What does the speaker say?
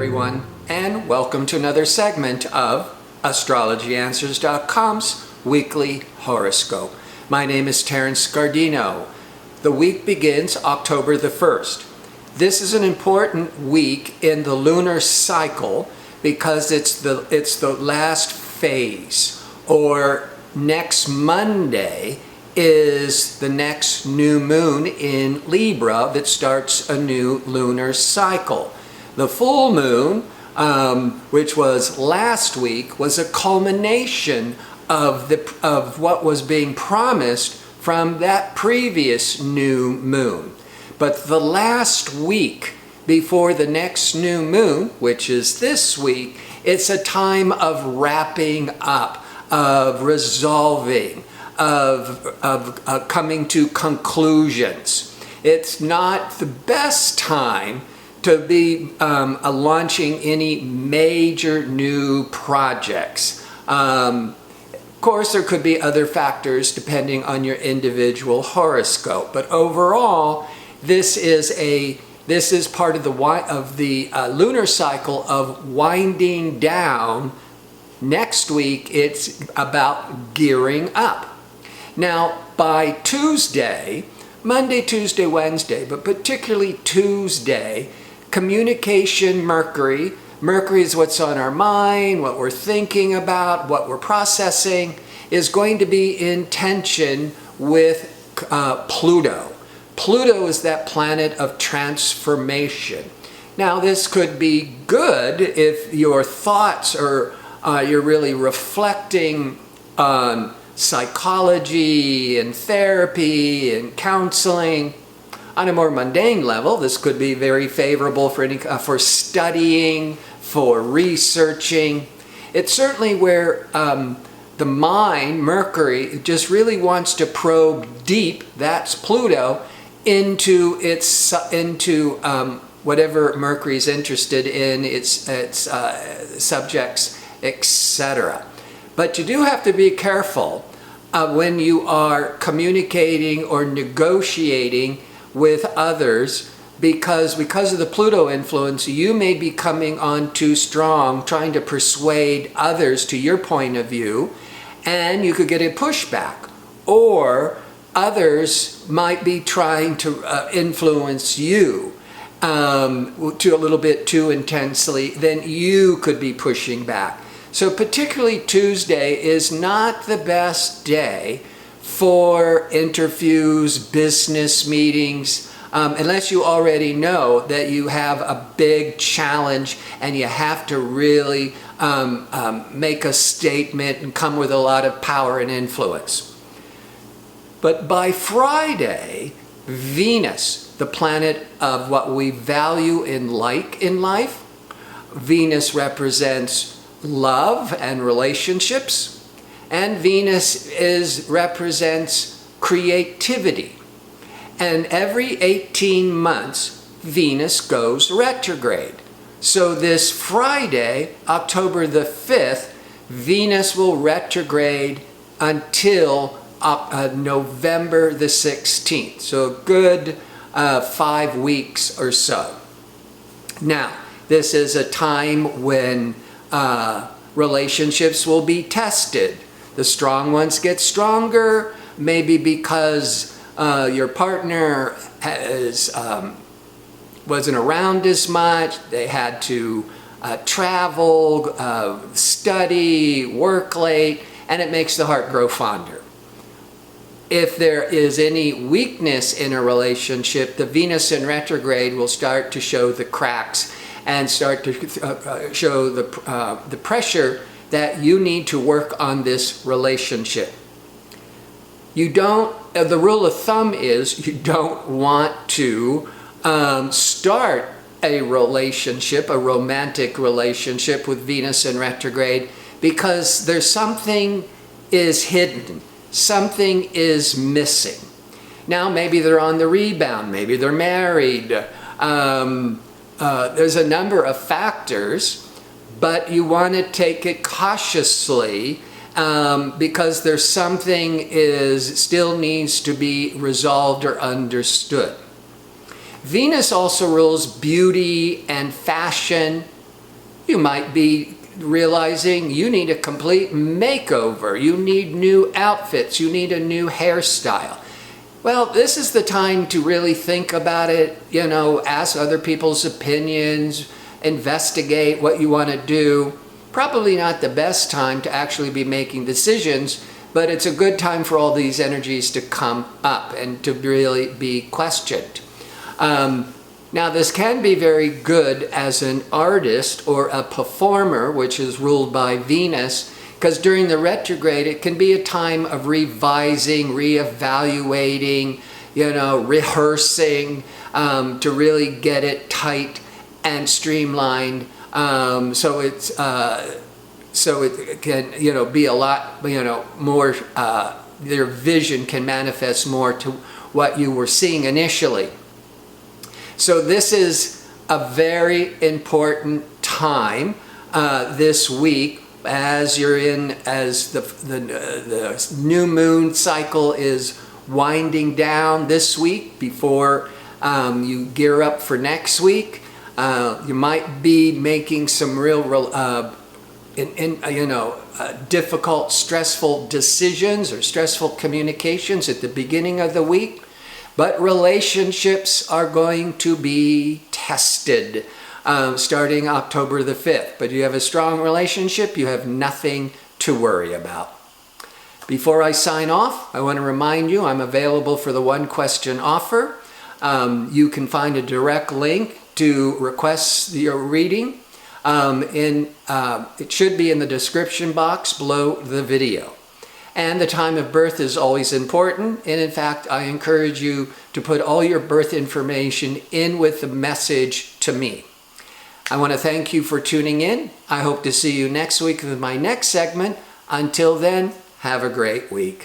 everyone, and welcome to another segment of AstrologyAnswers.com's weekly horoscope. My name is Terence Scardino. The week begins October the 1st. This is an important week in the lunar cycle because it's the last phase, or next Monday is the next new moon in Libra that starts a new lunar cycle. The full moon, which was last week, was a culmination of what was being promised from that previous new moon. But the last week before the next new moon, which is this week, it's a time of wrapping up, of resolving, of coming to conclusions. It's not the best time to be launching any major new projects. Of course, there could be other factors depending on your individual horoscope, but overall, this is part of the lunar cycle of winding down. Next week, it's about gearing up. Now, by Tuesday, Monday, Tuesday, Wednesday, but particularly Tuesday, communication, Mercury is what's on our mind, what we're thinking about, what we're processing, is going to be in tension with Pluto. Pluto is that planet of transformation. Now, this could be good if your thoughts are, you're really reflecting on psychology and therapy and counseling. On a more mundane level, this could be very favorable for studying, for researching. It's certainly where the mind, Mercury, just really wants to probe deep, that's Pluto, into whatever Mercury is interested in, its subjects, etc. But you do have to be careful when you are communicating or negotiating with others, because of the Pluto influence, you may be coming on too strong, trying to persuade others to your point of view, and you could get a pushback. Or others might be trying to influence you to a little bit too intensely, then you could be pushing back. So particularly Tuesday is not the best day for interviews, business meetings, unless you already know that you have a big challenge and you have to really make a statement and come with a lot of power and influence. But by Friday, Venus, the planet of what we value and like in life, Venus represents love and relationships, and Venus represents creativity. And every 18 months, Venus goes retrograde. So this Friday, October the 5th, Venus will retrograde until November the 16th. So a good 5 weeks or so. Now, this is a time when relationships will be tested. The strong ones get stronger, maybe because your partner wasn't around as much, they had to travel, study, work late, and it makes the heart grow fonder. If there is any weakness in a relationship, the Venus in retrograde will start to show the cracks and start to show the pressure that you need to work on this relationship. The rule of thumb is you don't want to start a relationship, a romantic relationship with Venus in retrograde, because there's something is hidden, something is missing. Now maybe they're on the rebound, maybe they're married. There's a number of factors, but you want to take it cautiously because there's something still needs to be resolved or understood. Venus also rules beauty and fashion You might be realizing you need a complete makeover. You need new outfits. You need a new hairstyle. Well, this is the time to really think about it, ask other people's opinions, investigate what you want to do. Probably not the best time to actually be making decisions, but it's a good time for all these energies to come up and to really be questioned. Now, this can be very good as an artist or a performer, which is ruled by Venus, because during the retrograde, it can be a time of revising, reevaluating, rehearsing, to really get it tight and streamlined. So it can, be a lot, more, their vision can manifest more to what you were seeing initially. So this is a very important time this week as the new moon cycle is winding down this week before you gear up for next week. You might be making some real difficult, stressful decisions or stressful communications at the beginning of the week. But relationships are going to be tested starting October the 5th. But you have a strong relationship, you have nothing to worry about. Before I sign off, I want to remind you I'm available for the one question offer. You can find a direct link to request your reading. It should be in the description box below the video. And the time of birth is always important. And in fact, I encourage you to put all your birth information in with the message to me. I want to thank you for tuning in. I hope to see you next week with my next segment. Until then, have a great week.